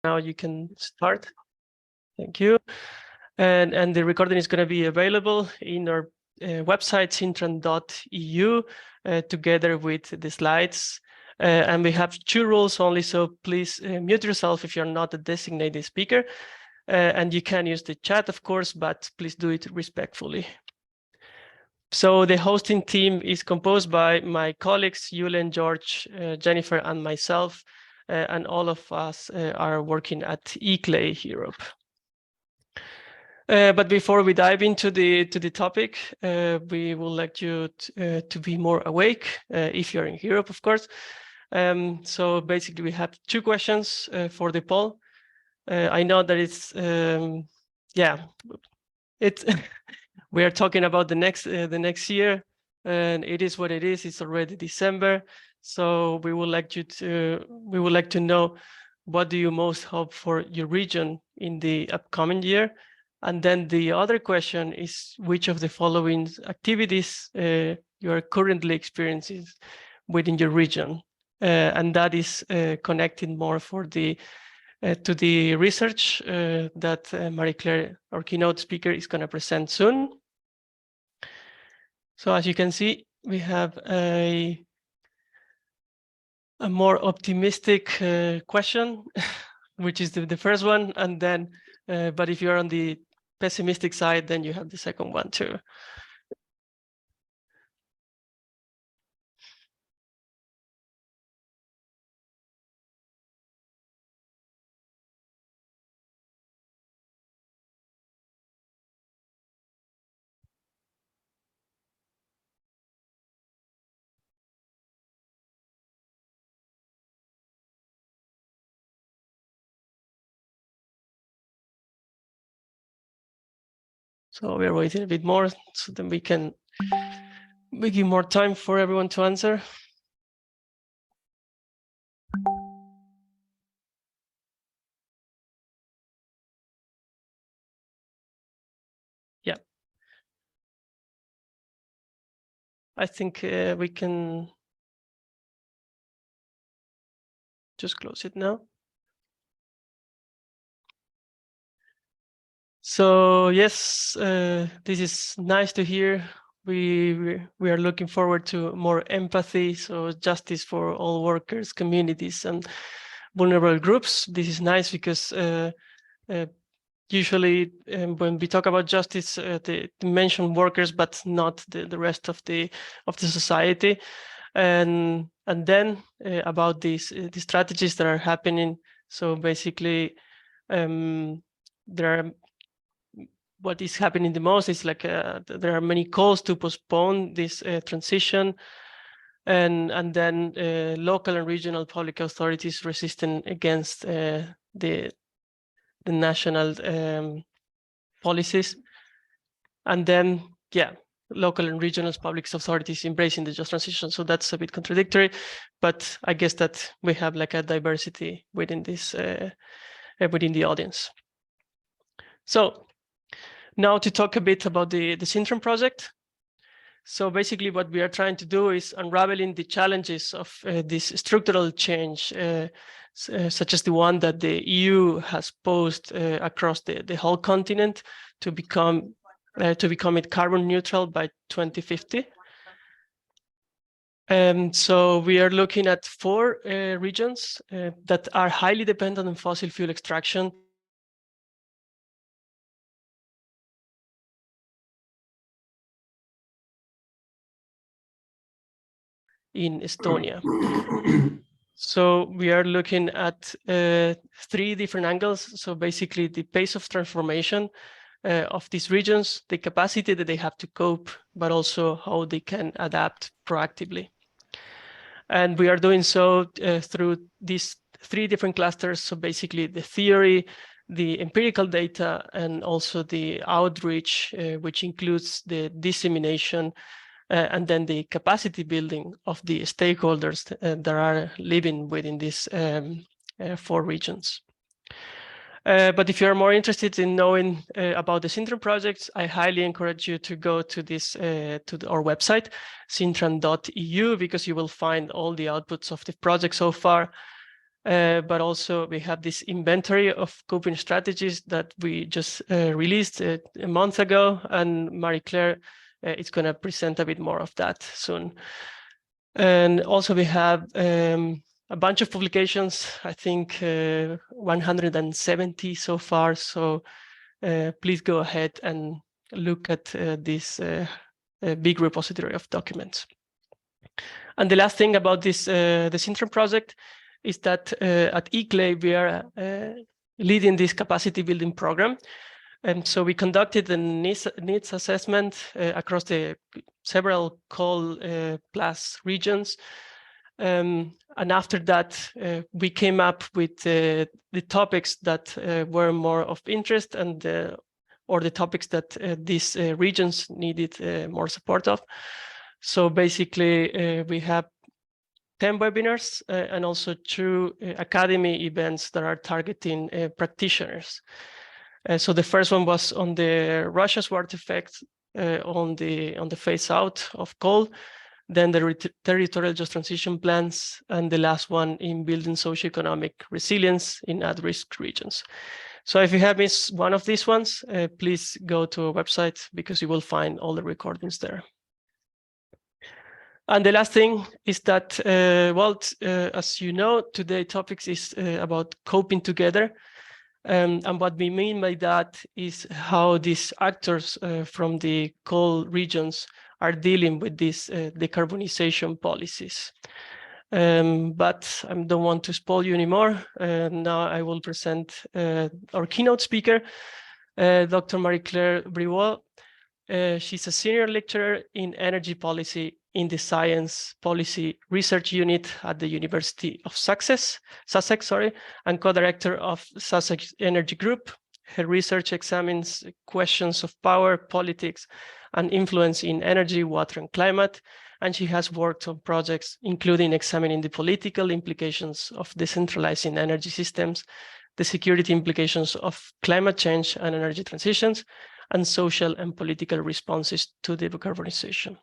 Now you can start. Thank you. And the recording is going to be available in our website, cintran.eu, together with the slides. And we have 2 rules only, so please mute yourself if you're not a designated speaker. And you can use the chat, of course, but please do it respectfully. So the hosting team is composed by my colleagues, Yulen, George, Jennifer, and myself. And all of us are working at eClay Europe. But before we dive into the topic, we would like you to be more awake if you're in Europe, of course. So basically, we have 2 questions for the poll. I know that it's we are talking about the next year, and it is what it is. It's already December. So we would like to know, what do you most hope for your region in the upcoming year? And then the other question is, which of the following activities you are currently experiencing within your region? And that is connected more for the to the research that Marie Claire, our keynote speaker, is going to present soon. So as you can see, we have a more optimistic question, which is the first one, and then, but if you're on the pessimistic side, then you have the second one too. So we're waiting a bit more so then we can give more time for everyone to answer. Yeah. I think we can just close it now. So yes, this is nice to hear. We are looking forward to more empathy, so justice for all workers, communities, and vulnerable groups. This is nice because usually when we talk about justice, they mention workers, but not the rest of the society. And then about these the strategies that are happening. So basically, there are. What is happening the most is like there are many calls to postpone this transition, and then local and regional public authorities resisting against the national policies, and then local and regional public authorities embracing the just transition. So that's a bit contradictory, but I guess that we have like a diversity within this within the audience. So now to talk a bit about the CINTRAN project. So basically what we are trying to do is unraveling the challenges of this structural change, such as the one that the EU has posed across the whole continent to become it carbon neutral by 2050. So we are looking at 4 regions that are highly dependent on fossil fuel extraction. In Estonia. So we are looking at 3 different angles. So basically the pace of transformation of these regions, the capacity that they have to cope, but also how they can adapt proactively. And we are doing so through these 3 different clusters. So basically the theory, the empirical data, and also the outreach, which includes the dissemination and then the capacity building of the stakeholders that are living within these 4 regions. But if you're more interested in knowing about the CINTRAN projects, I highly encourage you to go to this our website, cintran.eu, because you will find all the outputs of the project so far. but also we have this inventory of coping strategies that we just released a month ago, and Marie Claire is going to present a bit more of that soon. And also we have a bunch of publications, I think 170 so far. So please go ahead and look at this big repository of documents. And the last thing about this, the CINTRAN project, is that at ICLEI we are leading this capacity building program. And so we conducted a needs assessment across the several coal plus regions. And after that, we came up with the topics that were more of interest and or the topics that these regions needed more support of. So basically, we have 10 webinars and also 2 academy events that are targeting practitioners. So the first one was on the Russia's world effect on the phase out of coal, then the territorial just transition plans, and the last one in building socioeconomic resilience in at-risk regions. So if you have missed one of these ones, please go to our website because you will find all the recordings there. And the last thing is that, as you know, today's topic is about coping together. And what we mean by that is how these actors from the coal regions are dealing with these decarbonization policies. But I don't want to spoil you anymore. Now I will present our keynote speaker, Dr. Marie Claire Brisbois. She's a senior lecturer in energy policy in the Science Policy Research Unit at the University of Sussex, and co-director of Sussex Energy Group. Her research examines questions of power, politics, and influence in energy, water, and climate. And she has worked on projects including examining the political implications of decentralizing energy systems, the security implications of climate change and energy transitions, and social and political responses to decarbonization.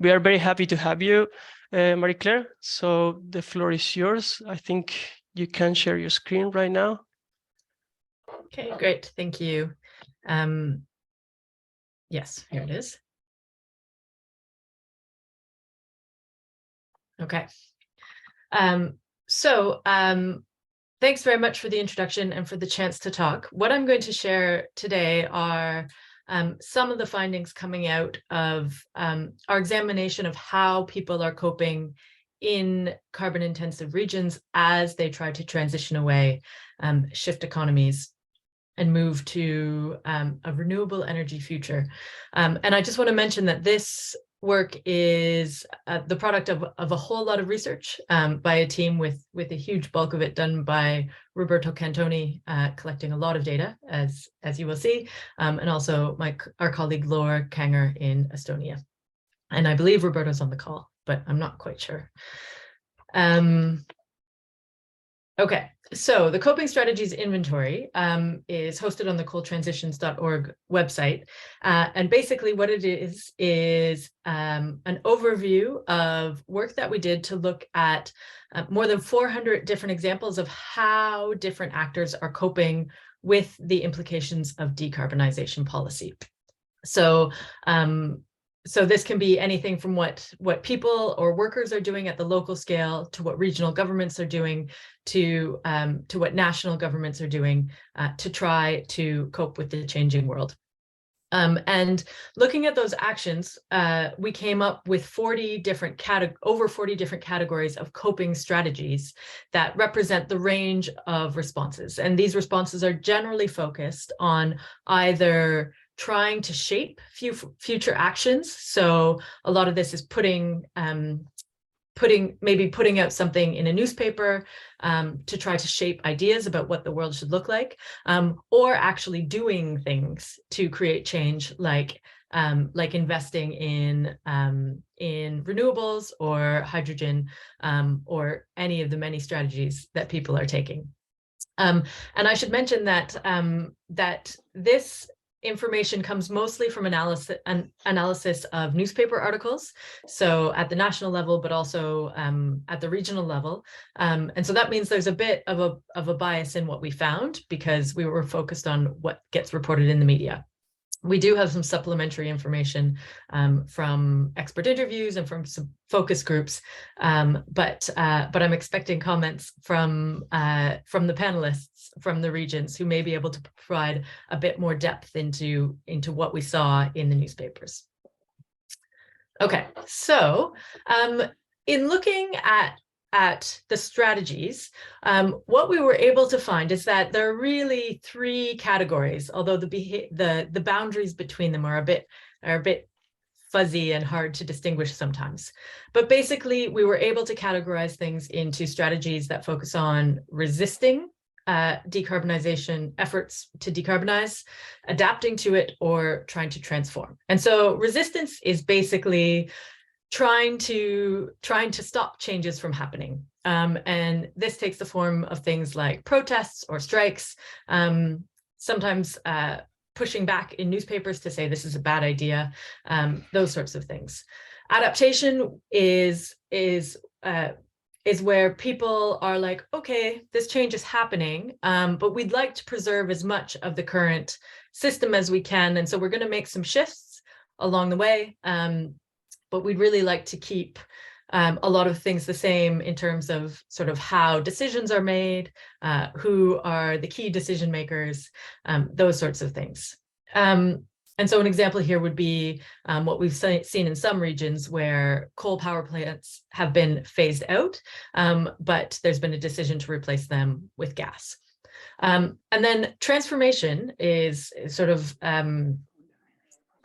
We are very happy to have you, Marie Claire. So the floor is yours. I think you can share your screen right now. Okay, great. Thank you. Yes, here it is. Okay. Thanks very much for the introduction and for the chance to talk. What I'm going to share today are some of the findings coming out of our examination of how people are coping in carbon-intensive regions as they try to transition away, shift economies, and move to a renewable energy future. And I just want to mention that this work is the product of a whole lot of research by a team with a huge bulk of it done by Roberto Cantoni, collecting a lot of data, as you will see, and also our colleague Laura Kanger in Estonia. And I believe Roberto's on the call, but I'm not quite sure. Okay, so the Coping Strategies Inventory is hosted on the coaltransitions.org website. And basically what it is an overview of work that we did to look at more than 400 different examples of how different actors are coping with the implications of decarbonization policy. So this can be anything from what people or workers are doing at the local scale, to what regional governments are doing, to what national governments are doing to try to cope with the changing world. And looking at those actions, we came up with over 40 different categories of coping strategies that represent the range of responses. And these responses are generally focused on either trying to shape future actions. So a lot of this is putting out something in a newspaper to try to shape ideas about what the world should look like, or actually doing things to create change, like investing in renewables or hydrogen, or any of the many strategies that people are taking. And I should mention that that this information comes mostly from analysis of newspaper articles, so at the national level, but also at the regional level. And so that means there's a bit of a bias in what we found because we were focused on what gets reported in the media. We do have some supplementary information from expert interviews and from some focus groups, but I'm expecting comments from the panelists from the regions who may be able to provide a bit more depth into what we saw in the newspapers. Okay, so in looking at the strategies, what we were able to find is that there are really three categories, although the boundaries between them are a bit fuzzy and hard to distinguish sometimes. But basically, we were able to categorize things into strategies that focus on resisting decarbonization efforts to decarbonize, adapting to it, or trying to transform. And so resistance is basically trying to stop changes from happening. And this takes the form of things like protests or strikes, sometimes pushing back in newspapers to say this is a bad idea, those sorts of things. Adaptation is where people are like, okay, this change is happening, but we'd like to preserve as much of the current system as we can. And so we're going to make some shifts along the way. But we'd really like to keep a lot of things the same in terms of sort of how decisions are made, who are the key decision makers, those sorts of things. And so an example here would be what we've seen in some regions where coal power plants have been phased out, but there's been a decision to replace them with gas. And then transformation is sort of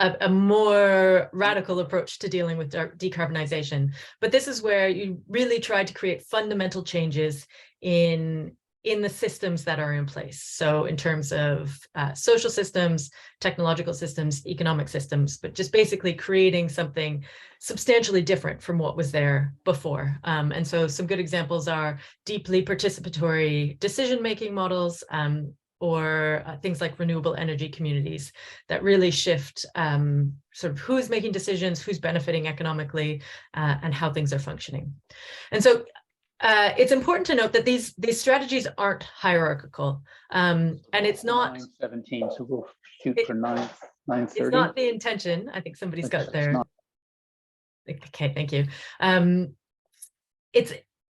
a more radical approach to dealing with decarbonization. But this is where you really try to create fundamental changes in the systems that are in place. So in terms of social systems, technological systems, economic systems, but just basically creating something substantially different from what was there before. And so some good examples are deeply participatory decision-making models, or things like renewable energy communities that really shift sort of who's making decisions, who's benefiting economically, and how things are functioning. And so it's important to note that these strategies aren't hierarchical, and it's not 9:17, so we'll shoot for 9:30. It's not the intention. I think somebody's got their. Okay, thank you.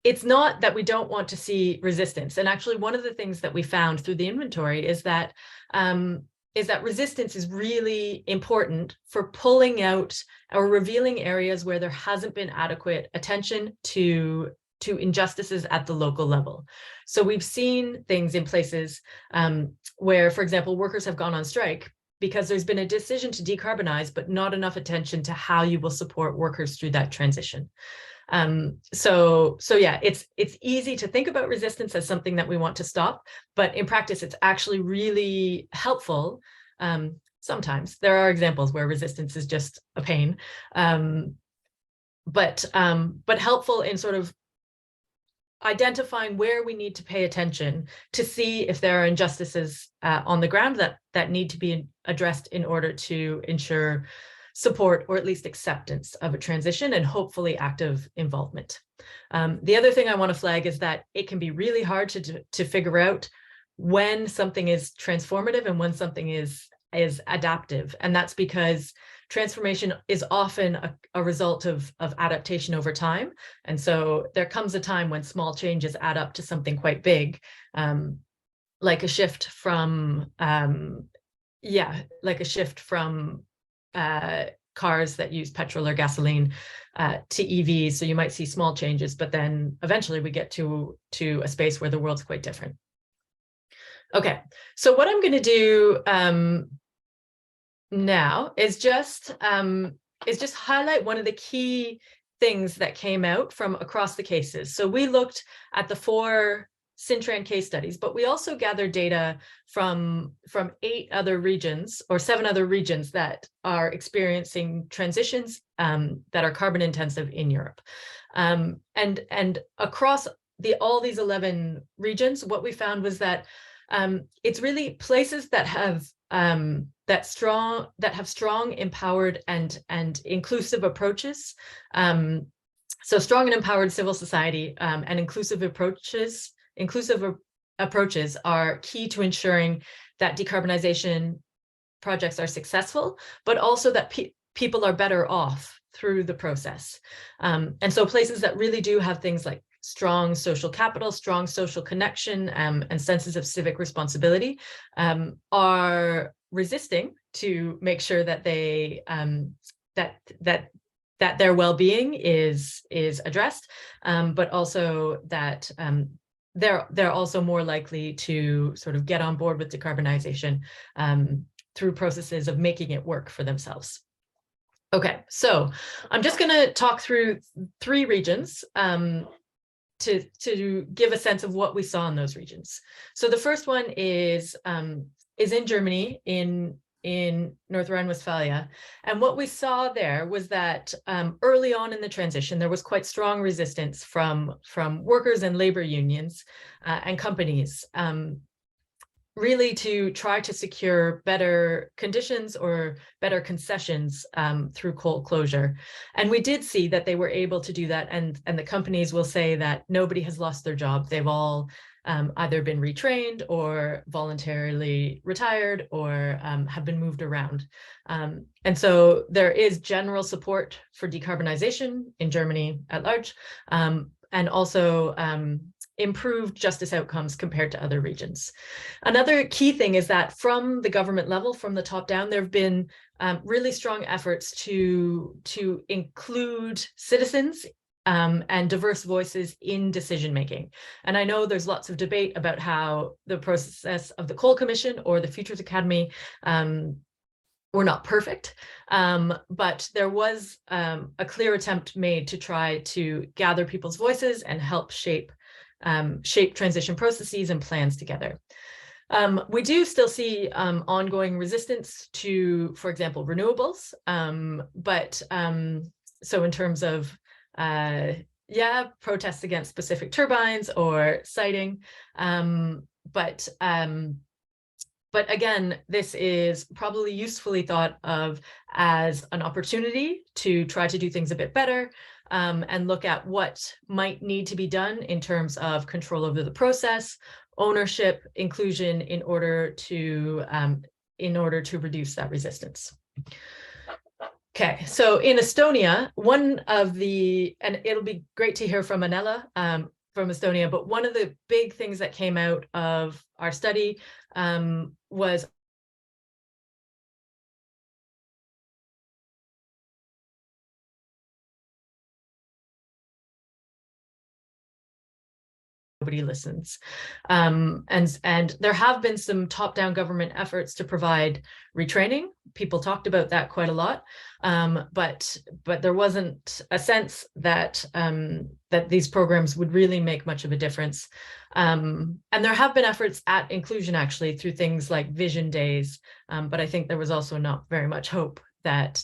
It's not that we don't want to see resistance. And actually, one of the things that we found through the inventory is that resistance is really important for pulling out or revealing areas where there hasn't been adequate attention to injustices at the local level. So we've seen things in places where, for example, workers have gone on strike because there's been a decision to decarbonize, but not enough attention to how you will support workers through that transition. So yeah, it's easy to think about resistance as something that we want to stop, but in practice, it's actually really helpful. Sometimes there are examples where resistance is just a pain, but helpful in sort of identifying where we need to pay attention to see if there are injustices on the ground that need to be addressed in order to ensure support or at least acceptance of a transition and hopefully active involvement. The other thing I want to flag is that it can be really hard to figure out when something is transformative and when something is adaptive. And that's because transformation is often a result of adaptation over time. And so there comes a time when small changes add up to something quite big, like a shift from cars that use petrol or gasoline to EVs. So you might see small changes, but then eventually we get to a space where the world's quite different. Okay, so what I'm going to do now is just highlight one of the key things that came out from across the cases. So we looked at the 4 CINTRAN case studies, but we also gathered data from 8 other regions or 7 other regions that are experiencing transitions that are carbon intensive in Europe. And across all these 11 regions, what we found was that it's really places that have that have strong, empowered, and inclusive approaches. So strong and empowered civil society and inclusive approaches are key to ensuring that decarbonization projects are successful, but also that people are better off through the process. And so places that really do have things like strong social capital, strong social connection, and senses of civic responsibility are resisting to make sure that they that their well-being is addressed, but also that they're also more likely to sort of get on board with decarbonization through processes of making it work for themselves. Okay, so I'm just going to talk through 3 regions to give a sense of what we saw in those regions. So the first one is in Germany, in North Rhine-Westphalia. And what we saw there was that early on in the transition, there was quite strong resistance from workers and labor unions and companies, really to try to secure better conditions or better concessions through coal closure. And we did see that they were able to do that. And the companies will say that nobody has lost their job. They've all either been retrained or voluntarily retired or have been moved around. And so there is general support for decarbonization in Germany at large, and also improved justice outcomes compared to other regions. Another key thing is that from the government level, from the top down, there have been really strong efforts to include citizens and diverse voices in decision-making. And I know there's lots of debate about how the process of the Coal Commission or the Futures Academy were not perfect, but there was a clear attempt made to try to gather people's voices and help shape transition processes and plans together. We do still see ongoing resistance to, for example, renewables, but so in terms of protests against specific turbines or siting, but again, this is probably usefully thought of as an opportunity to try to do things a bit better, and look at what might need to be done in terms of control over the process, ownership, inclusion, in order to reduce that resistance. Okay, so in Estonia, one of the, and it'll be great to hear from Anela from Estonia, but one of the big things that came out of our study was nobody listens. And there have been some top-down government efforts to provide retraining. People talked about that quite a lot, but there wasn't a sense that that these programs would really make much of a difference. And there have been efforts at inclusion, actually, through things like vision days, but I think there was also not very much hope that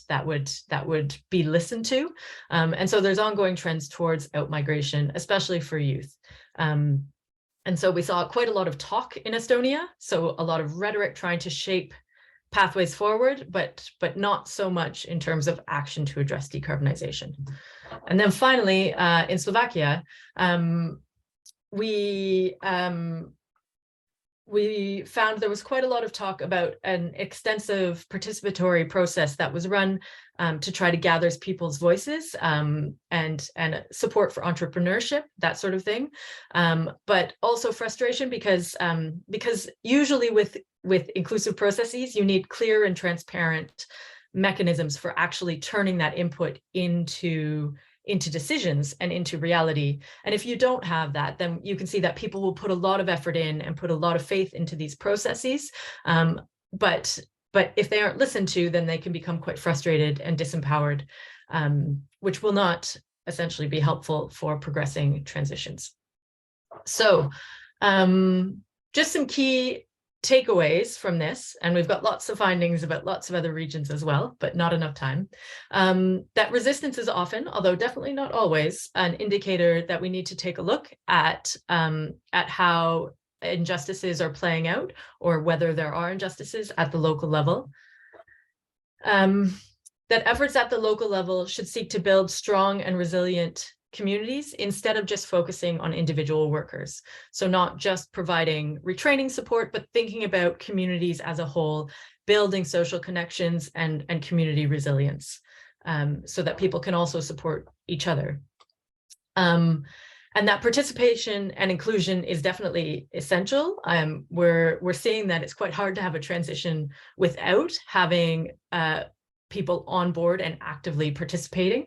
would be listened to. And so there's ongoing trends towards outmigration, especially for youth. And so we saw quite a lot of talk in Estonia, so a lot of rhetoric trying to shape pathways forward, but not so much in terms of action to address decarbonization. And then finally, in Slovakia, we found there was quite a lot of talk about an extensive participatory process that was run to try to gather people's voices and support for entrepreneurship, that sort of thing. But also frustration because usually with inclusive processes, you need clear and transparent mechanisms for actually turning that input into decisions and into reality. And if you don't have that, then you can see that people will put a lot of effort in and put a lot of faith into these processes. But if they aren't listened to, then they can become quite frustrated and disempowered, which will not essentially be helpful for progressing transitions. So just some key takeaways from this, and we've got lots of findings about lots of other regions as well, but not enough time, that resistance is often, although definitely not always, an indicator that we need to take a look at how injustices are playing out or whether there are injustices at the local level. That efforts at the local level should seek to build strong and resilient communities instead of just focusing on individual workers. So not just providing retraining support, but thinking about communities as a whole, building social connections and community resilience, so that people can also support each other. And that participation and inclusion is definitely essential. We're seeing that it's quite hard to have a transition without having people on board and actively participating.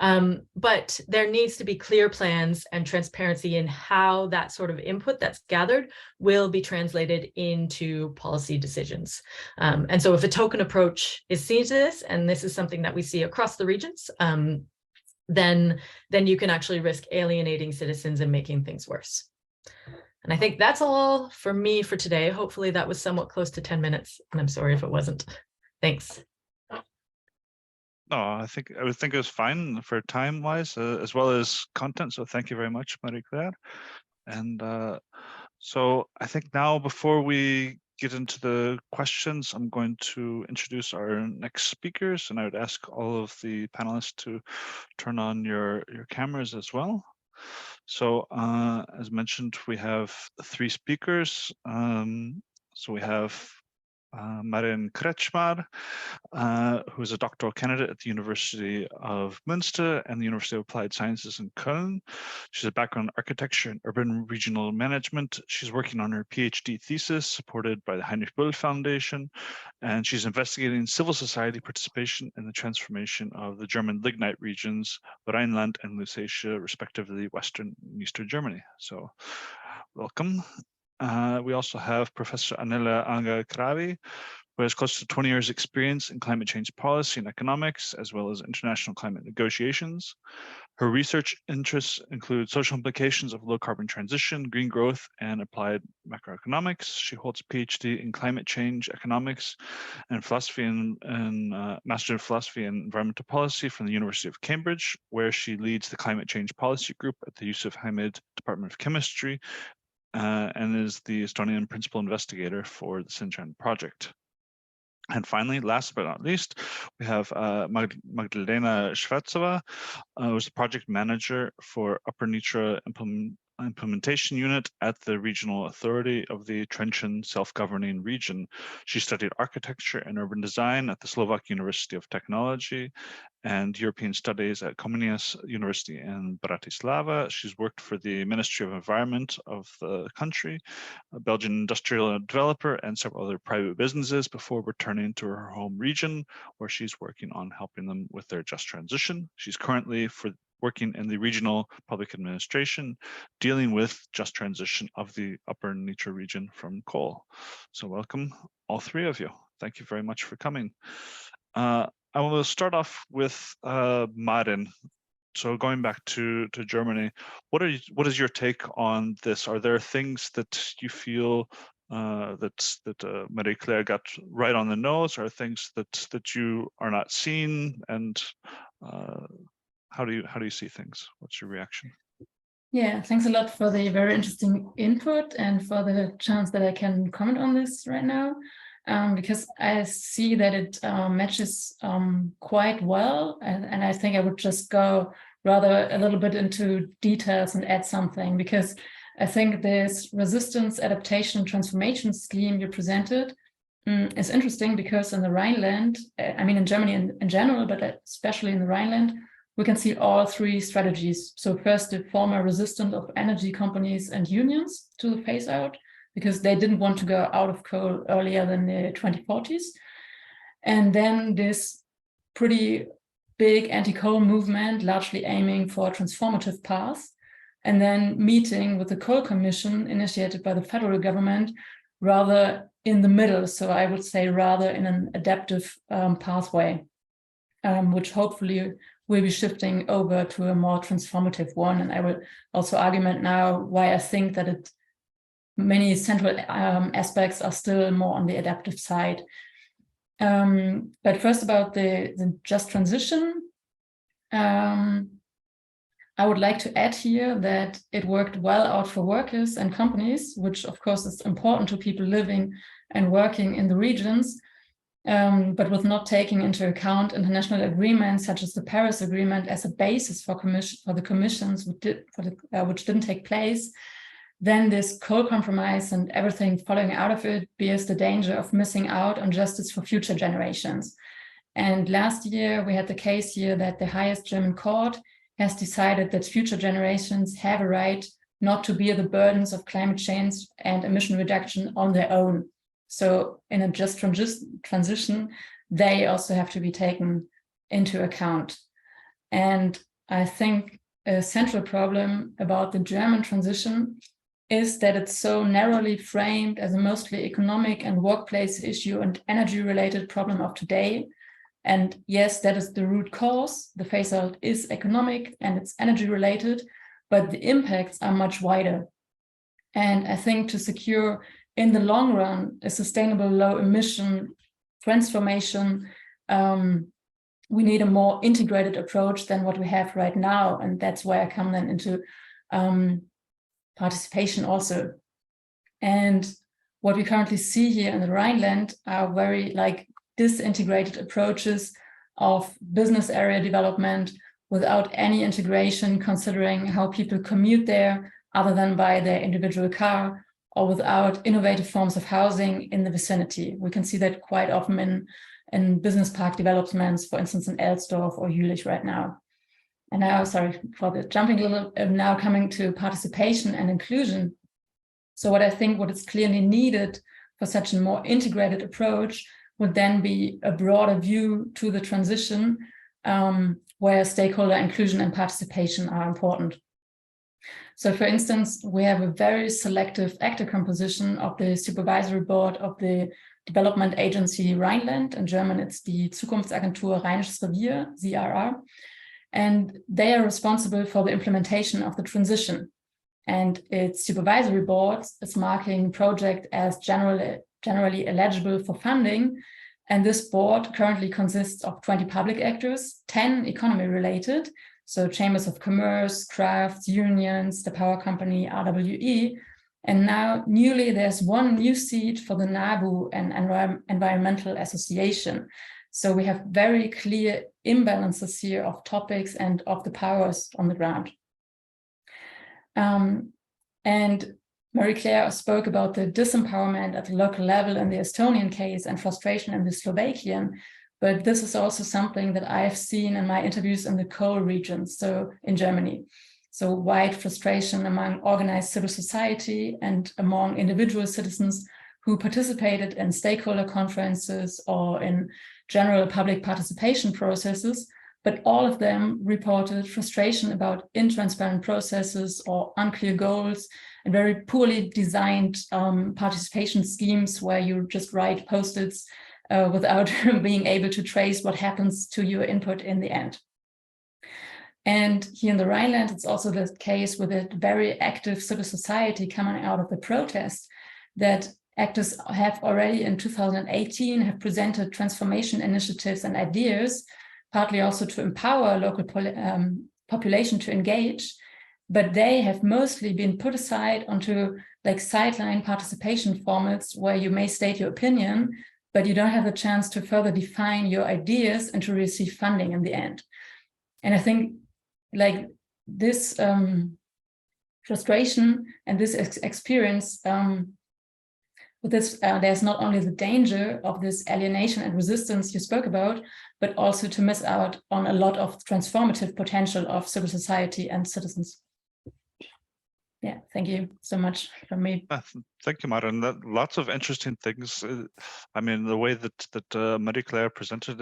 But there needs to be clear plans and transparency in how that sort of input that's gathered will be translated into policy decisions. And so if a token approach is seen to this, and this is something that we see across the regions, then you can actually risk alienating citizens and making things worse. And I think that's all for me for today. Hopefully that was somewhat close to 10 minutes, and I'm sorry if it wasn't. Thanks. No, I think it was fine for time-wise as well as content. So thank you very much, Marie Claire. And so I think now, before we get into the questions, I'm going to introduce our next speakers, and I would ask all of the panelists to turn on your cameras as well. So as mentioned, we have 3 speakers. So we have Marin Kretschmar, who is a doctoral candidate at the University of Münster and the University of Applied Sciences in Köln. She has a background in architecture and urban regional management. She's working on her PhD thesis supported by the Heinrich Böll Foundation, and she's investigating civil society participation in the transformation of the German lignite regions, Rhineland and Lusatia, respectively, Western and Eastern Germany. So welcome. We also have Professor Anela Anga-Kravi, who has close to 20 years experience in climate change policy and economics, as well as international climate negotiations. Her research interests include social implications of low carbon transition, green growth, and applied macroeconomics. She holds a PhD in climate change economics and philosophy and Master of Philosophy and Environmental Policy from the University of Cambridge, where she leads the climate change policy group at the Yusuf Hamid Department of Chemistry, and is the Estonian principal investigator for the CINTRAN project. And finally, last but not least, we have Magdalena Shvetsova, who's the project manager for Upper Nitra implementation unit at the regional authority of the Trenčín self-governing region. She studied architecture and urban design at the Slovak University of Technology and European Studies at Comenius University in Bratislava. She's worked for the Ministry of Environment of the country, a Belgian industrial developer, and several other private businesses before returning to her home region, where she's working on helping them with their just transition. She's currently working in the regional public administration, dealing with just transition of the Upper Nitra region from coal. So welcome, all 3 of you. Thank you very much for coming. I will start off with Marin. So going back to Germany, what is your take on this? Are there things that you feel that Marie Claire got right on the nose? Are things that you are not seeing? And how do you see things? What's your reaction? Yeah, thanks a lot for the very interesting input and for the chance that I can comment on this right now. Because I see that it matches quite well, and I think I would just go rather a little bit into details and add something, because I think this resistance, adaptation, transformation scheme you presented is interesting, because in the Rhineland, I mean in Germany in general, but especially in the Rhineland, we can see all 3 strategies. So first, the former resistance of energy companies and unions to the phase out, because they didn't want to go out of coal earlier than the 2040s. And then this pretty big anti-coal movement, largely aiming for a transformative path, and then meeting with the Coal Commission initiated by the federal government, rather in the middle. So I would say rather in an adaptive pathway, which hopefully will be shifting over to a more transformative one. And I will also argument now why I think that many central aspects are still more on the adaptive side. But first about the just transition. I would like to add here that it worked well out for workers and companies, which of course is important to people living and working in the regions, but with not taking into account international agreements such as the Paris Agreement as a basis for the commissions which didn't take place, then this coal compromise and everything following out of it bears the danger of missing out on justice for future generations. And last year, we had the case here that the highest German court has decided that future generations have a right not to bear the burdens of climate change and emission reduction on their own. So in a just transition, they also have to be taken into account. And I think a central problem about the German transition is that it's so narrowly framed as a mostly economic and workplace issue and energy-related problem of today. And yes, that is the root cause. The phase out is economic and it's energy related, but the impacts are much wider. And I think to secure in the long run a sustainable low emission transformation, we need a more integrated approach than what we have right now. And that's where I come then into participation also. And what we currently see here in the Rhineland are very disintegrated approaches of business area development without any integration, considering how people commute there other than by their individual car, or without innovative forms of housing in the vicinity. We can see that quite often in business park developments, for instance, in Elsdorf or Jülich right now. And now, sorry for the jumping a little, now coming to participation and inclusion. So what is clearly needed for such a more integrated approach would then be a broader view to the transition, where stakeholder inclusion and participation are important. So for instance, we have a very selective actor composition of the supervisory board of the development agency Rhineland. In German, it's the Zukunftsagentur RhineWestphalia, ZRR. And they are responsible for the implementation of the transition. And its supervisory board is marking project as generally eligible for funding. And this board currently consists of 20 public actors, 10 economy related, so chambers of commerce, crafts, unions, the power company, RWE. And now newly there's one new seat for the NABU, an environmental association. So we have very clear imbalances here of topics and of the powers on the ground. And Marie Claire spoke about the disempowerment at the local level in the Estonian case and frustration in the Slovakian, but this is also something that I've seen in my interviews in the coal regions, so in Germany. So wide frustration among organized civil society and among individual citizens who participated in stakeholder conferences or in general public participation processes, but all of them reported frustration about intransparent processes or unclear goals and very poorly designed participation schemes where you just write post-its without being able to trace what happens to your input in the end. And here in the Rhineland, it's also the case with a very active civil society coming out of the protest that actors have already in 2018 have presented transformation initiatives and ideas, partly also to empower local population to engage, but they have mostly been put aside onto sideline participation formats where you may state your opinion, but you don't have the chance to further define your ideas and to receive funding in the end. And I think this frustration and this experience with this, there's not only the danger of this alienation and resistance you spoke about, but also to miss out on a lot of transformative potential of civil society and citizens. Yeah, thank you so much from me. Thank you, Maren. Lots of interesting things. I mean, the way that Marie Claire presented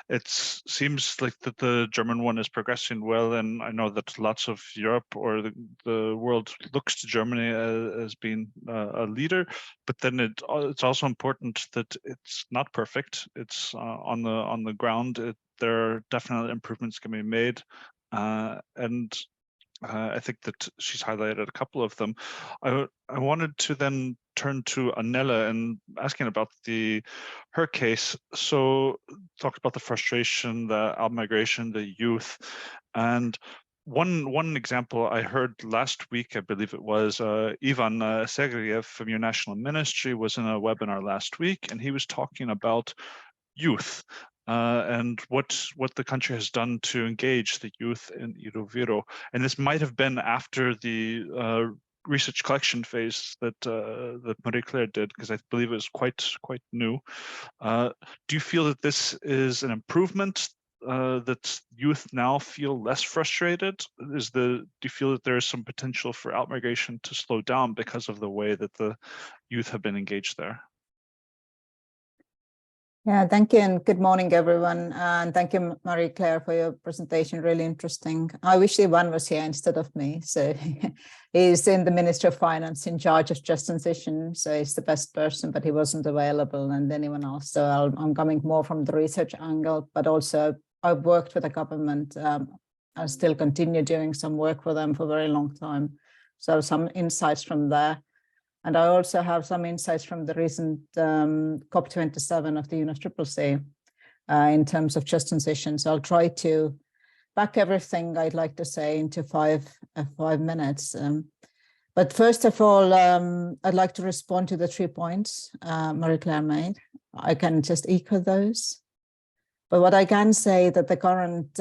it seems like that the German one is progressing well, and I know that lots of Europe or the world looks to Germany as being a leader. But then it's also important that it's not perfect. It's on the ground. There are definite improvements can be made, and I think that she's highlighted a couple of them. I wanted to then turn to Annelle and asking about her case. So talked about the frustration, the out-migration, the youth, and one example I heard last week, I believe it was Ivan Segriev from your national ministry was in a webinar last week, and he was talking about youth and what the country has done to engage the youth in Iroviro. And this might have been after the research collection phase that that Marie Claire did, because I believe it was quite new. Do you feel that this is an improvement? That youth now feel less frustrated? Do you feel that there is some potential for outmigration to slow down because of the way that the youth have been engaged there? Yeah, thank you, and good morning, everyone. And thank you, Marie Claire, for your presentation. Really interesting. I wish Ivan was here instead of me. So he's in the Ministry of Finance in charge of just transition. So he's the best person, but he wasn't available, and anyone else. So I'm coming more from the research angle, but also I've worked with the government. I still continue doing some work for them for a very long time. So some insights from there. And I also have some insights from the recent COP27 of the UNFCCC in terms of just transition. So I'll try to pack everything I'd like to say into five minutes. But first of all, I'd like to respond to the 3 points Marie Claire made. I can just echo those. But what I can say that the current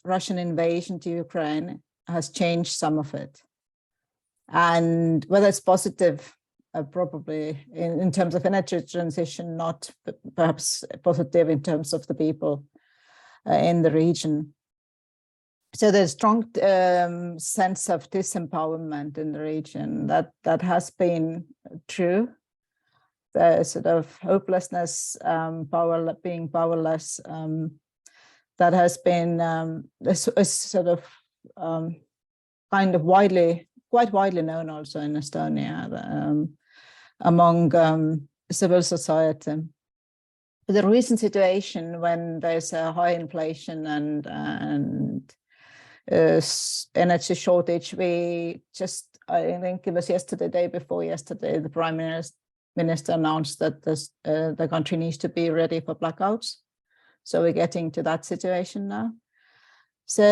Russian invasion to Ukraine has changed some of it. And whether it's positive, probably in terms of energy transition, not perhaps positive in terms of the people in the region. So there's strong sense of disempowerment in the region that has been true. The sort of hopelessness, being powerless, that has been a sort of kind of quite widely known also in Estonia among civil society. The recent situation when there's a high inflation and energy shortage, I think it was yesterday, day before yesterday, the Prime Minister announced that the country needs to be ready for blackouts. So we're getting to that situation now. So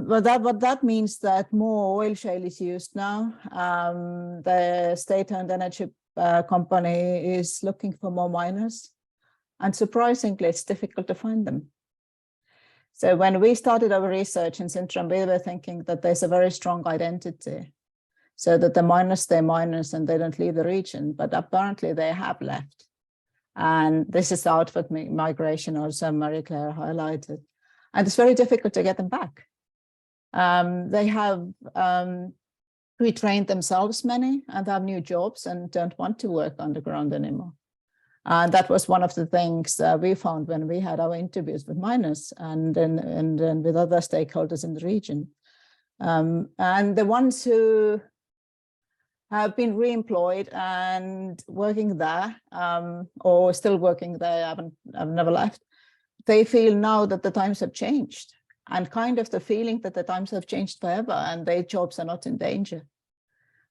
what that means that more oil shale is used now. The state-owned energy company is looking for more miners, and surprisingly, it's difficult to find them. So when we started our research in CINTRAN, we were thinking that there's a very strong identity, so that the miners stay miners and they don't leave the region, but apparently they have left. And this is the outward migration also Marie Claire highlighted. And it's very difficult to get them back. They have retrained themselves, many, and have new jobs and don't want to work underground anymore. And that was one of the things we found when we had our interviews with miners and with other stakeholders in the region. And the ones who have been re-employed and working there, or still working there, have never left, they feel now that the times have changed, and kind of the feeling that the times have changed forever and their jobs are not in danger.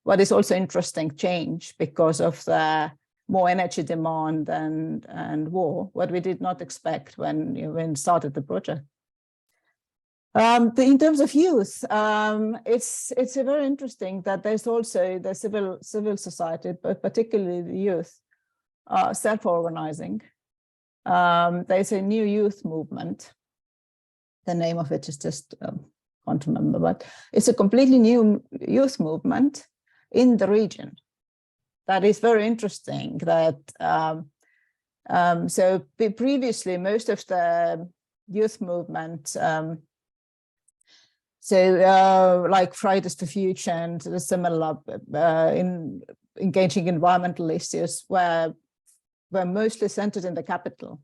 What is also interesting change because of the more energy demand and war, what we did not expect when started the project. In terms of youth, it's very interesting that there's also the civil society, but particularly the youth, self-organizing. There's a new youth movement. The name of it is just, can't remember, but it's a completely new youth movement in the region. That is very interesting that, so previously most of the youth movement, like Fridays for Future and the similar in engaging environmental issues were mostly centered in the capital.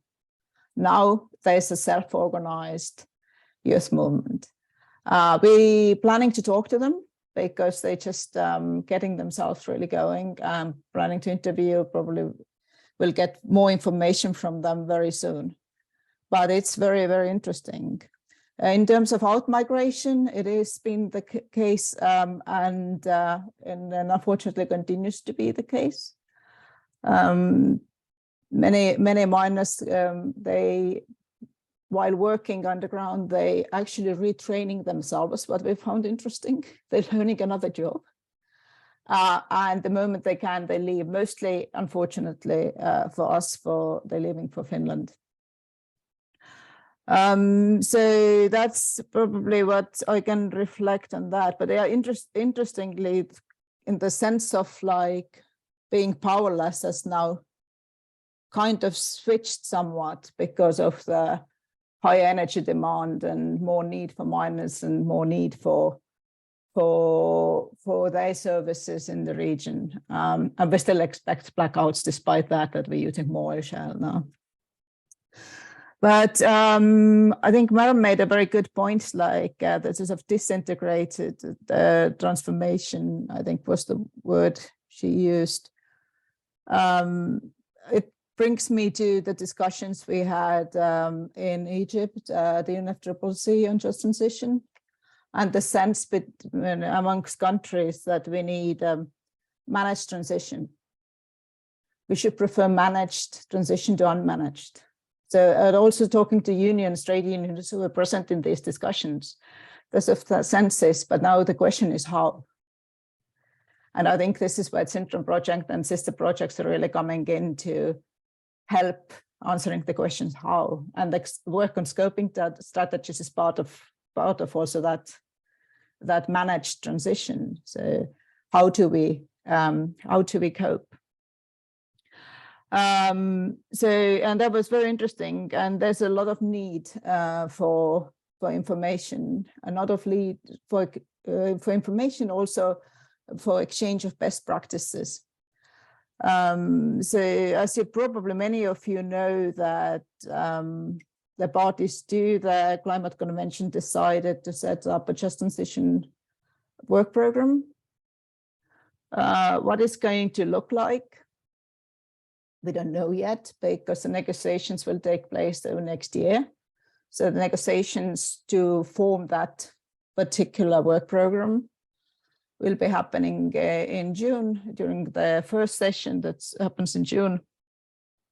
Now there's a self-organized youth movement. We're planning to talk to them because they're just getting themselves really going. Planning to interview, probably will get more information from them very soon. But it's very, very interesting. In terms of out-migration, it has been the case and unfortunately continues to be the case. Many miners, they while working underground, they actually retraining themselves, what we found interesting. They're learning another job. And the moment they can, they leave, mostly, unfortunately, for us, they're leaving for Finland. So that's probably what I can reflect on that. But they are interestingly, in the sense of like being powerless, has now kind of switched somewhat because of the high energy demand and more need for miners and more need for their services in the region. And we still expect blackouts despite that we're using more oil shale now. But I think Maren made a very good point, like the sort of disintegrated transformation, I think was the word she used. It brings me to the discussions we had in Egypt, the UNFCCC on just transition, and the sense amongst countries that we need managed transition. We should prefer managed transition to unmanaged. So also talking to unions, trade unions who were present in these discussions, there's a sense, but now the question is how. And I think this is where CINTRAN project and sister projects are really coming in to help answering the questions how. And the work on scoping that strategies is part of also that managed transition. So how do we cope? And that was very interesting, and there's a lot of need for information, a lot of need for information, also for exchange of best practices. So as you probably many of you know that the parties to the climate convention decided to set up a just transition work program. What it's going to look like, we don't know yet, because the negotiations will take place over next year. So the negotiations to form that particular work program will be happening in June, during the first session that happens in June,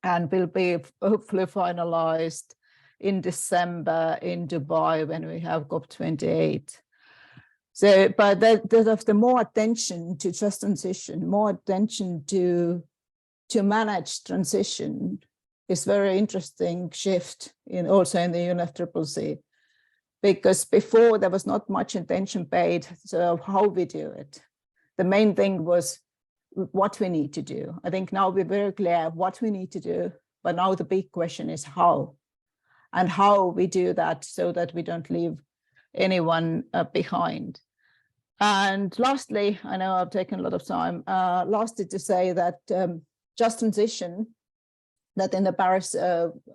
and will be hopefully finalized in December in Dubai when we have COP28. So, but the more attention to just transition, more attention to manage transition is very interesting shift also in the UNFCCC, because before there was not much attention paid to how we do it. The main thing was what we need to do. I think now we're very clear what we need to do, but now the big question is how, and how we do that so that we don't leave anyone behind. And lastly, I know I've taken a lot of time, lastly to say that just transition, that in the Paris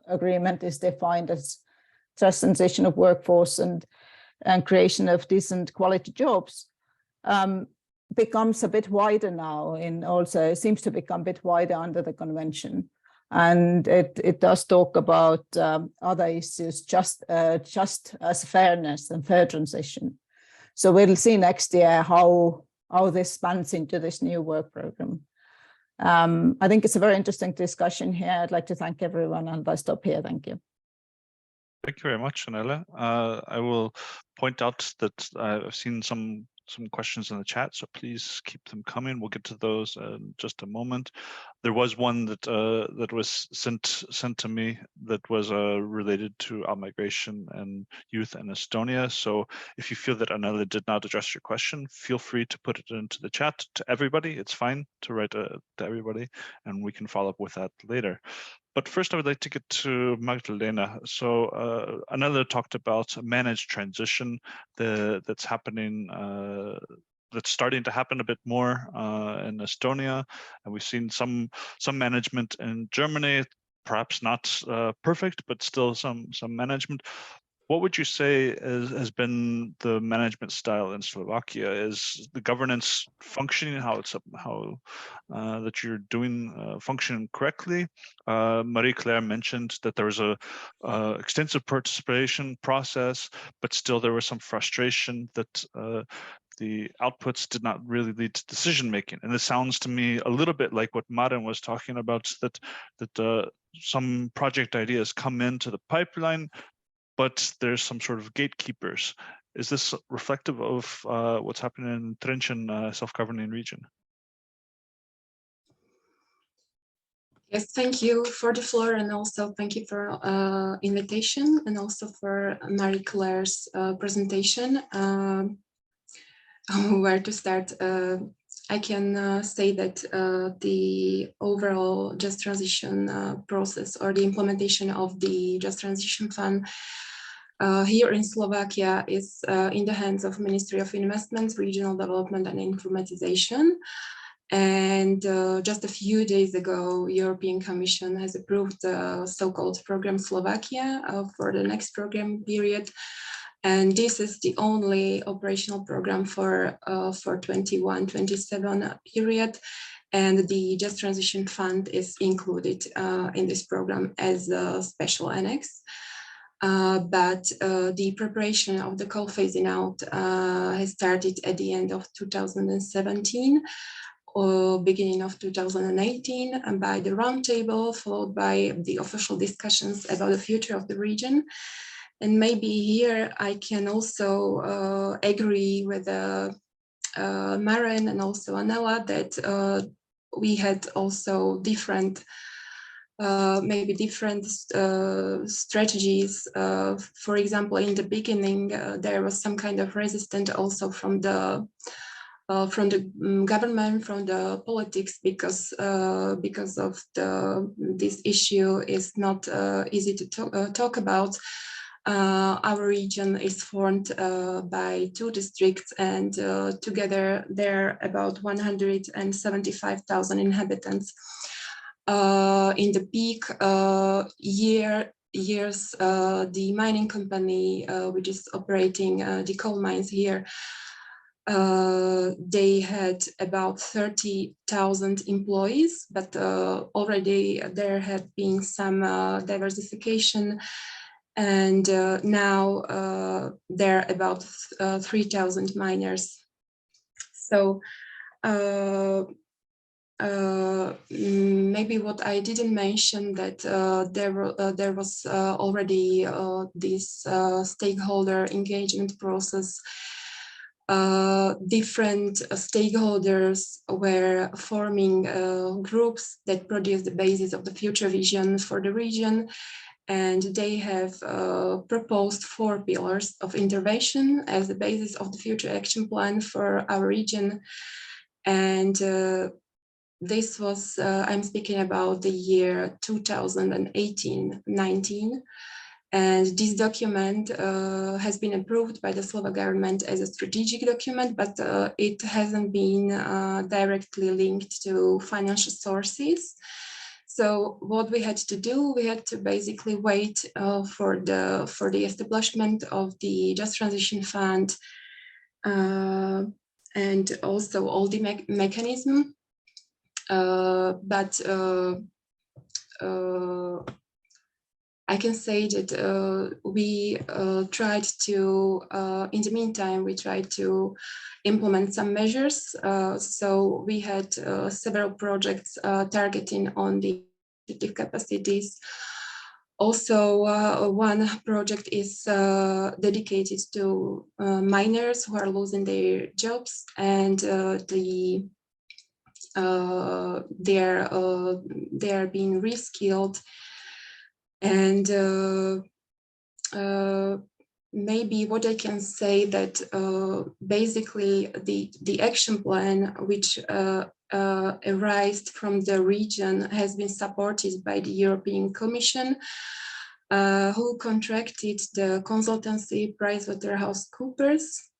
Agreement is defined as just transition of workforce and creation of decent quality jobs, becomes a bit wider now, also seems to become a bit wider under the convention. And it does talk about other issues, just as fairness and fair transition. So we'll see next year how this spans into this new work program. I think it's a very interesting discussion here. I'd like to thank everyone, and I stop here. Thank you. Thank you very much, Anela. I will point out that I've seen some questions in the chat, so please keep them coming. We'll get to those in just a moment. There was one that was sent to me that was related to migration and youth in Estonia. So if you feel that Anela did not address your question, feel free to put it into the chat to everybody. It's fine to write to everybody, and we can follow up with that later. But first, I would like to get to Magdalena. So Anela talked about a managed transition that's happening, that's starting to happen a bit more in Estonia, and we've seen some management in Germany, perhaps not perfect, but still some management. What would you say has been the management style in Slovakia? Is the governance functioning how that you're doing functioning correctly? Marie Claire mentioned that there was a extensive participation process, but still there was some frustration that the outputs did not really lead to decision making. And this sounds to me a little bit like what Maren was talking about, that some project ideas come into the pipeline, but there's some sort of gatekeepers. Is this reflective of what's happening in Trincin self-governing region? Yes, thank you for the floor, and also thank you for invitation, and also for Marie Claire's presentation. Where to start? I can say that the overall just transition process, or the implementation of the just transition fund here in Slovakia is in the hands of Ministry of Investments, Regional Development and Informatization. And just a few days ago, European Commission has approved the so-called program Slovakia for the next program period. And this is the only operational program for 21-27 period. And the Just Transition Fund is included in this program as a special annex. But the preparation of the coal phasing out has started at the end of 2017. Or beginning of 2018, and by the roundtable, followed by the official discussions about the future of the region. And maybe here I can also agree with Maren and also Anela that we had also different, maybe different strategies. For example, in the beginning, there was some kind of resistance also from the government, from the politics, because of this issue is not easy to talk about. Our region is formed by 2 districts, and together there are about 175,000 inhabitants. In the peak years, the mining company, which is operating the coal mines here, they had about 30,000 employees, but already there had been some diversification, and now there are about 3,000 miners. So maybe what I didn't mention, that there was already this stakeholder engagement process. Different stakeholders were forming groups that produce the basis of the future vision for the region, and they have proposed 4 pillars of intervention as the basis of the future action plan for our region. And this was, I'm speaking about the year 2018-19. And this document has been approved by the Slovak government as a strategic document, but it hasn't been directly linked to financial sources. So what we had to do, we had to basically wait for the establishment of the Just Transition Fund, and also all the mechanism. But I can say that we tried to, in the meantime, we tried to implement some measures. So we had several projects targeting on the capacities. Also, one project is dedicated to miners who are losing their jobs, and they're being reskilled. And maybe what I can say, that basically the action plan which arose from the region has been supported by the European Commission, who contracted the consultancy PricewaterhouseCoopers.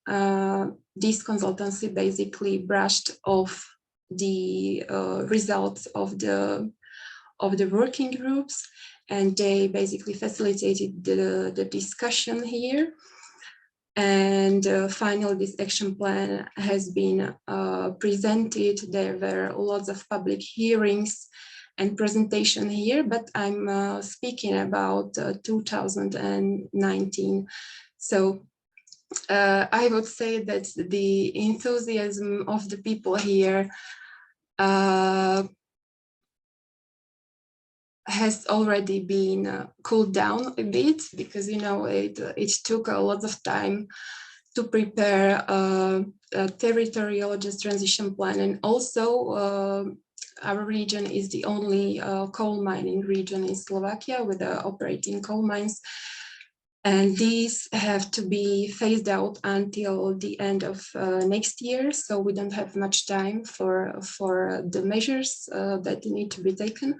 This consultancy basically brushed off the results of the working groups, and they basically facilitated the discussion here. And finally, this action plan has been presented. There were lots of public hearings and presentation here, but I'm speaking about 2019. So I would say that the enthusiasm of the people here has already been cooled down a bit, because it took a lot of time to prepare a territorial just transition plan. And also our region is the only coal mining region in Slovakia with operating coal mines. And these have to be phased out until the end of next year. So we don't have much time for the measures that need to be taken.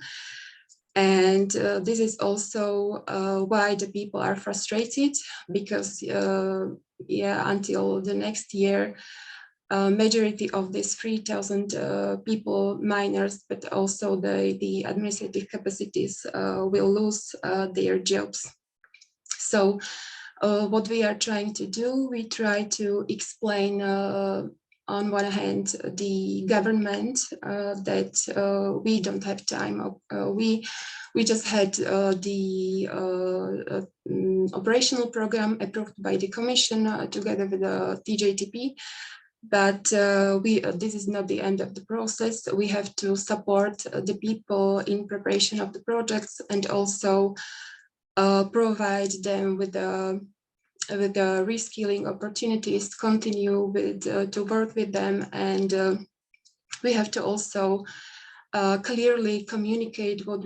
And this is also why the people are frustrated, because until the next year, majority of these 3,000 people, miners, but also the administrative capacities will lose their jobs. So what we are trying to do, we try to explain on one hand the government that we don't have time. We just had the operational program approved by the Commission together with the TJTP. But this is not the end of the process. We have to support the people in preparation of the projects, and also provide them with the reskilling opportunities, continue with to work with them, and we have to also clearly communicate what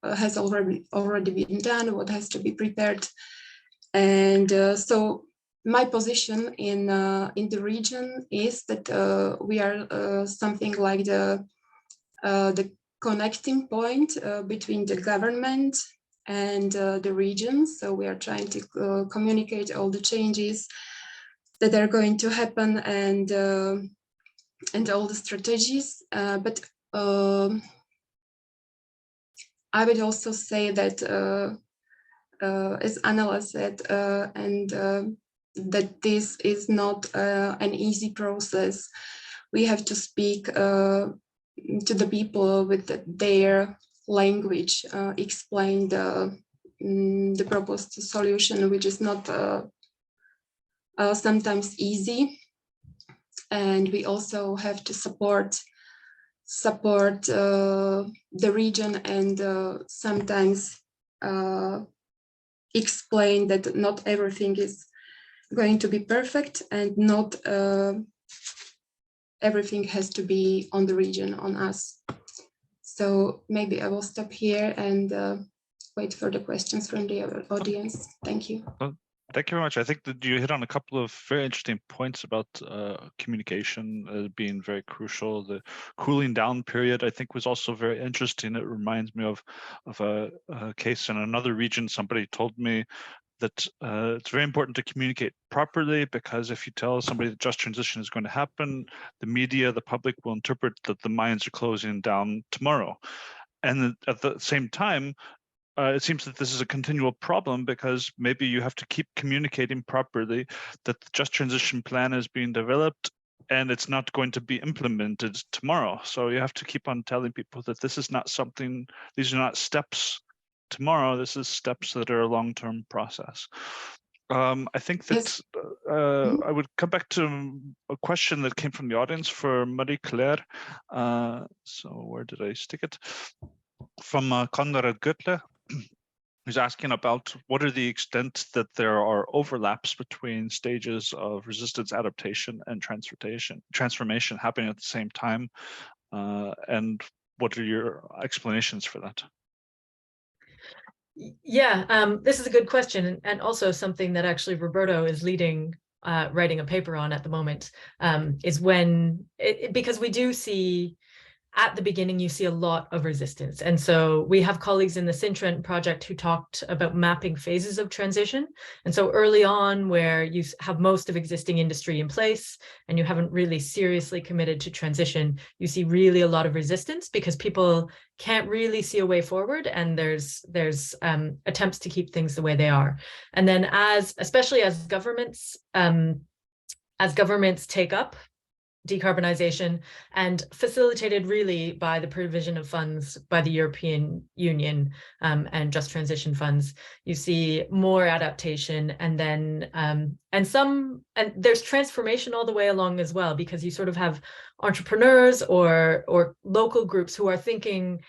has already been done, what has to be prepared. And so my position in the region is that we are something like the connecting point between the government and the region. So we are trying to communicate all the changes that are going to happen, and all the strategies. But I would also say that, as Anela said, that this is not an easy process. We have to speak to the people with their language, explain the proposed solution, which is not sometimes easy. And we also have to support the region, and sometimes explain that not everything is going to be perfect, and not everything has to be on the region, on us. So maybe I will stop here and wait for the questions from the audience. Thank you. Thank you very much. I think that you hit on a couple of very interesting points about communication being very crucial. The cooling down period, I think, was also very interesting. It reminds me of a case in another region. Somebody told me that it's very important to communicate properly, because if you tell somebody that just transition is going to happen, the media, the public will interpret that the mines are closing down tomorrow. And at the same time, it seems that this is a continual problem, because maybe you have to keep communicating properly that the just transition plan is being developed and it's not going to be implemented tomorrow. So you have to keep on telling people that this is not something, these are not steps tomorrow, this is steps that are a long-term process. I think that I would come back to a question that came from the audience for Marie Claire. So where did I stick it? From Konrad Göttle, who's asking about what are the extent that there are overlaps between stages of resistance, adaptation, and transformation happening at the same time, and what are your explanations for that? Yeah, this is a good question, and also something that actually Roberto is leading, writing a paper on at the moment, is when, because we do see, at the beginning, you see a lot of resistance. And so we have colleagues in the CINTRAN project who talked about mapping phases of transition. And so early on, where you have most of existing industry in place and you haven't really seriously committed to transition, you see really a lot of resistance, because people can't really see a way forward, and there's attempts to keep things the way they are. And then especially as governments take up decarbonization, and facilitated really by the provision of funds by the European Union and just transition funds, you see more adaptation, and then and there's transformation all the way along as well, because you sort of have entrepreneurs or local groups who are thinking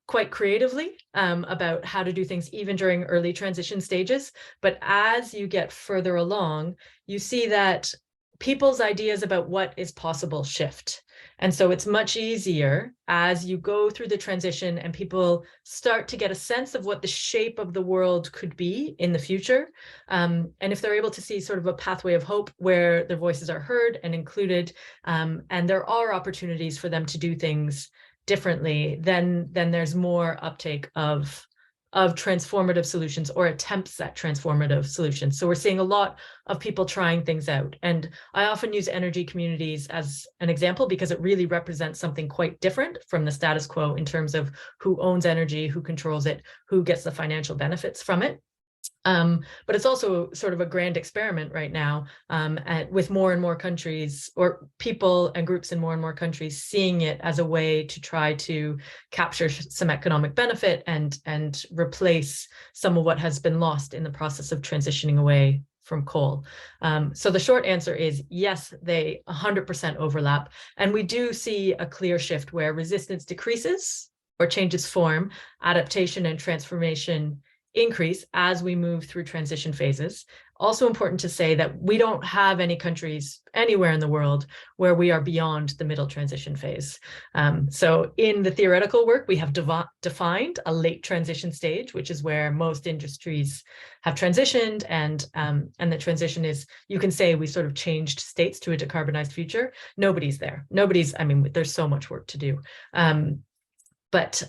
quite creatively about how to do things even during early transition stages. But as you get further along, you see that people's ideas about what is possible shift. And so it's much easier as you go through the transition and people start to get a sense of what the shape of the world could be in the future. And if they're able to see sort of a pathway of hope where their voices are heard and included, and there are opportunities for them to do things differently, then there's more uptake of transformative solutions or attempts at transformative solutions. So we're seeing a lot of people trying things out. And I often use energy communities as an example because it really represents something quite different from the status quo in terms of who owns energy, who controls it, who gets the financial benefits from it. But it's also sort of a grand experiment right now with more and more countries, or people and groups in more and more countries, seeing it as a way to try to capture some economic benefit and replace some of what has been lost in the process of transitioning away from coal. So the short answer is yes, they 100% overlap. And we do see a clear shift where resistance decreases or changes form, adaptation and transformation increase as we move through transition phases. Also important to say that we don't have any countries anywhere in the world where we are beyond the middle transition phase. So in the theoretical work, we have defined a late transition stage, which is where most industries have transitioned, and the transition is, you can say, we sort of changed states to a decarbonized future. Nobody's there. I mean, there's so much work to do. But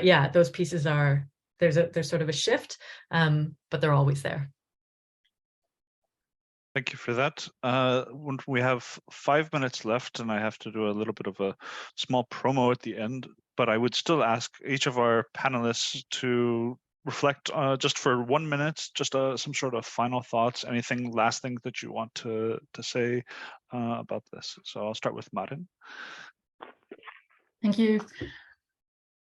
yeah, those pieces are, there's sort of a shift, but they're always there. Thank you for that. We have 5 minutes left, and I have to do a little bit of a small promo at the end, but I would still ask each of our panelists to reflect just for 1 minute, just some sort of final thoughts, anything, last thing that you want to say about this. So I'll start with Marin. Thank you.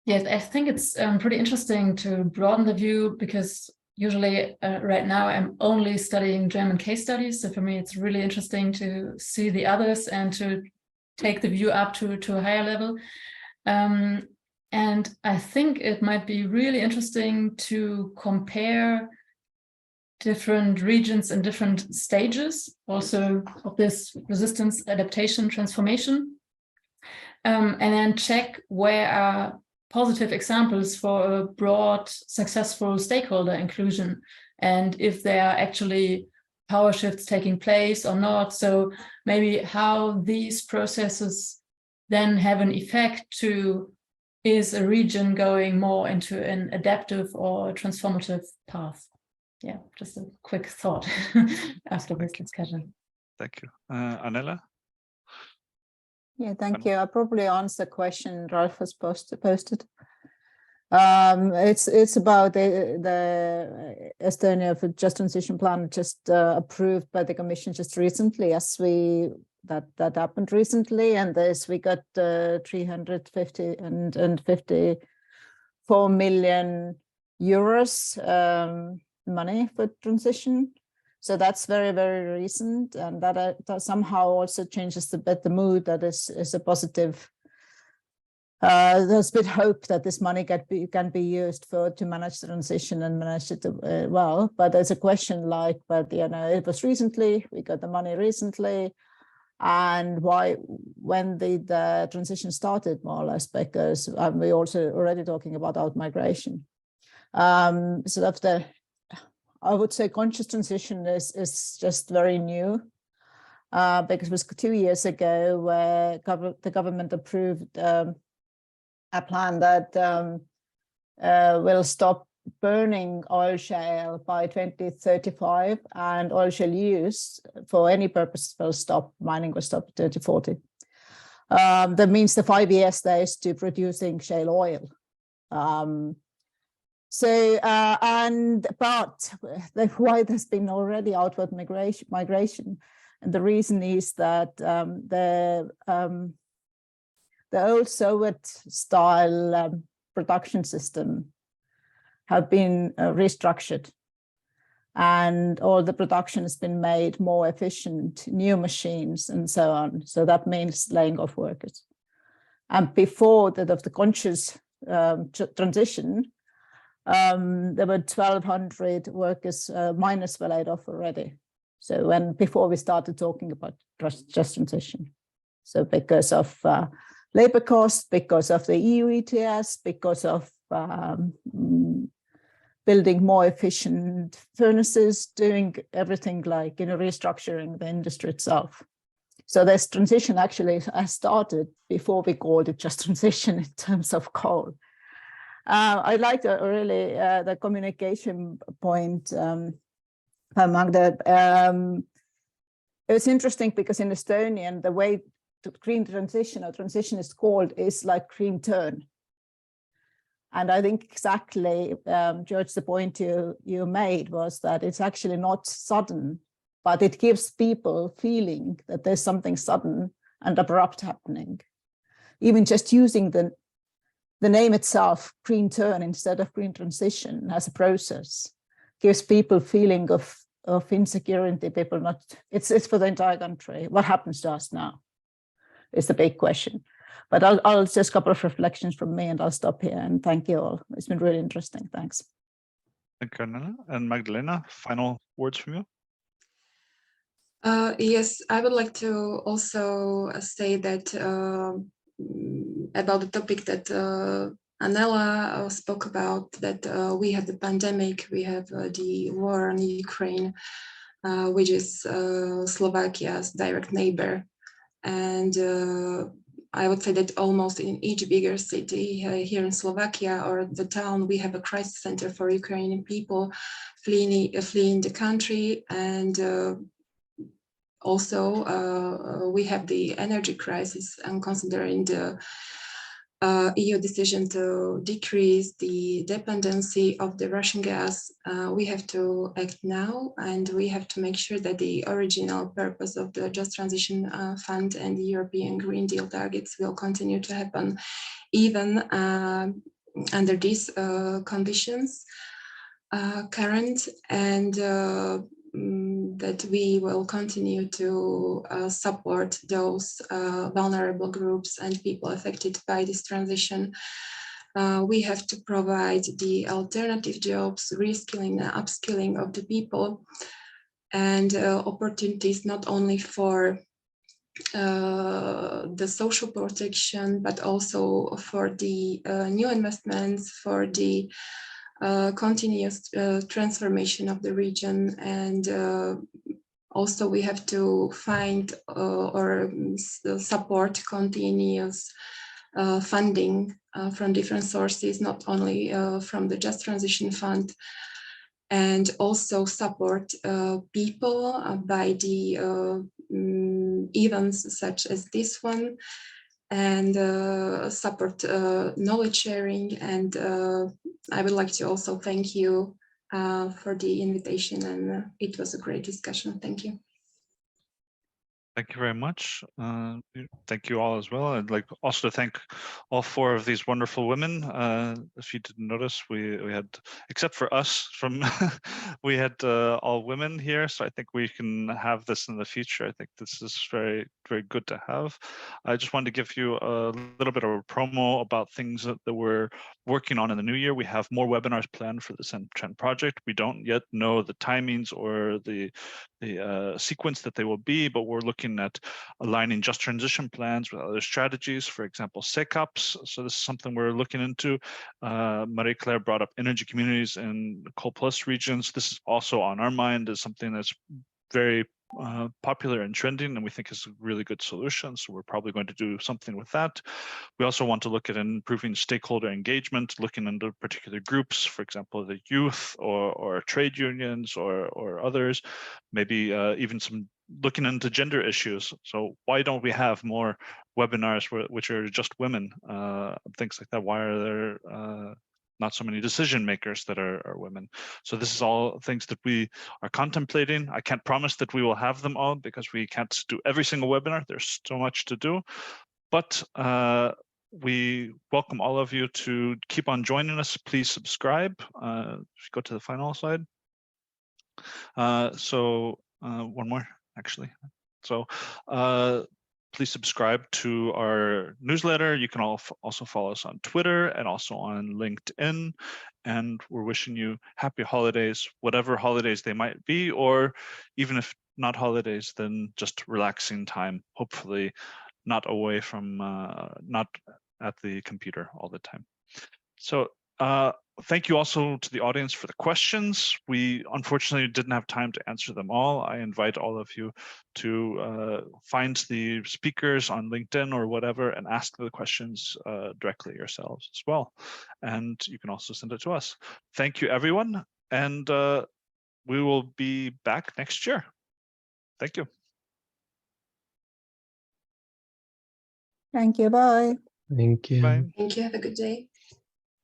Yes, I think it's pretty interesting to broaden the view, because usually right now I'm only studying German case studies. So for me, it's really interesting to see the others and to take the view up to a higher level. And I think it might be really interesting to compare different regions and different stages also of this resistance, adaptation, transformation, and then check where are positive examples for a broad, successful stakeholder inclusion, and if there are actually power shifts taking place or not. So maybe how these processes then have an effect to, is a region going more into an adaptive or transformative path? Yeah, just a quick thought after this discussion. Thank you. Anela? Yeah, thank you. I'll probably answer the question Ralph has posted. It's about the Estonia for Just Transition Plan, just approved by the Commission just recently, as that happened recently, and we got 354 million euros money for transition. So that's very, very recent, and that somehow also changes a bit the mood. That is a positive. There's a bit hope that this money can be used to manage the transition and manage it well. But there's a question like, but it was recently, we got the money recently, and why? When did the transition started, more or less? Because we also already talking about out-migration. So that's I would say conscious transition is just very new, because it was 2 years ago where the government approved a plan that will stop burning oil shale by 2035, and oil shale use for any purpose will stop, mining will stop 2040. That means the 5 years there is to producing shale oil. But why there's been already outward migration, and the reason is that the old Soviet style production system have been restructured, and all the production has been made more efficient, new machines and so on. So that means laying off workers. And before that, of the conscious transition, there were 1,200 workers minus were laid off already. So before we started talking about just transition. So because of labor costs, because of the EU ETS, because of building more efficient furnaces, doing everything like, restructuring the industry itself. So this transition actually has started before we called it just transition in terms of coal. I like the communication point, Magda. It's interesting because in Estonian, the way to green transition or transition is called is like green turn. And I think exactly, George, the point you made was that it's actually not sudden, but it gives people feeling that there's something sudden and abrupt happening. Even just using the name itself, green turn instead of green transition as a process, gives people feeling of insecurity. People not, it's for the entire country. What happens to us now is the big question. But I'll just a couple of reflections from me and I'll stop here and thank you all. It's been really interesting. Thanks. Thank you, Annela. And Magdalena, final words from you? Yes, I would like to also say that about the topic that Annela spoke about, that we have the pandemic, we have the war in Ukraine, which is Slovakia's direct neighbor. And I would say that almost in each bigger city here in Slovakia or the town, we have a crisis center for Ukrainian people fleeing the country. And also, we have the energy crisis, and considering the EU decision to decrease the dependency of the Russian gas, we have to act now, and we have to make sure that the original purpose of the Just Transition Fund and the European Green Deal targets will continue to happen, even under these conditions current, and that we will continue to support those vulnerable groups and people affected by this transition. We have to provide the alternative jobs, reskilling and upskilling of the people, and opportunities not only for the social protection, but also for the new investments, for the continuous transformation of the region. And also we have to find or support continuous funding from different sources, not only from the Just Transition Fund, and also support people by the events such as this one, and support knowledge sharing. And I would like to also thank you for the invitation, and it was a great discussion. Thank you. Thank you very much. Thank you all as well. I'd like also to thank all four of these wonderful women. If you didn't notice, we had, except for us, we had all women here. So I think we can have this in the future. I think this is very, very good to have. I just wanted to give you a little bit of a promo about things that we're working on in the new year. We have more webinars planned for the CINTRAN project. We don't yet know the timings or the sequence that they will be, but we're looking at aligning just transition plans with other strategies, for example, SECOPs. So this is something we're looking into. Marie Claire brought up energy communities in coal plus regions. This is also on our mind as something that's very popular and trending, and we think is a really good solution. So we're probably going to do something with that. We also want to look at improving stakeholder engagement, looking into particular groups, for example, the youth or trade unions or others, maybe even some looking into gender issues. So why don't we have more webinars which are just women, things like that? Why are there not so many decision makers that are women? So this is all things that we are contemplating. I can't promise that we will have them all because we can't do every single webinar. There's so much to do, but we welcome all of you to keep on joining us. Please subscribe. Go to the final slide. One more actually. So please subscribe to our newsletter. You can also follow us on Twitter and also on LinkedIn. And we're wishing you happy holidays, whatever holidays they might be, or even if not holidays, then just relaxing time, hopefully not away from, not at the computer all the time. So thank you also to the audience for the questions. We unfortunately didn't have time to answer them all. I invite all of you to find the speakers on LinkedIn or whatever and ask the questions directly yourselves as well. And you can also send it to us. Thank you, everyone. And we will be back next year. Thank you. Thank you. Bye. Thank you. Bye. Thank you. Have a good day.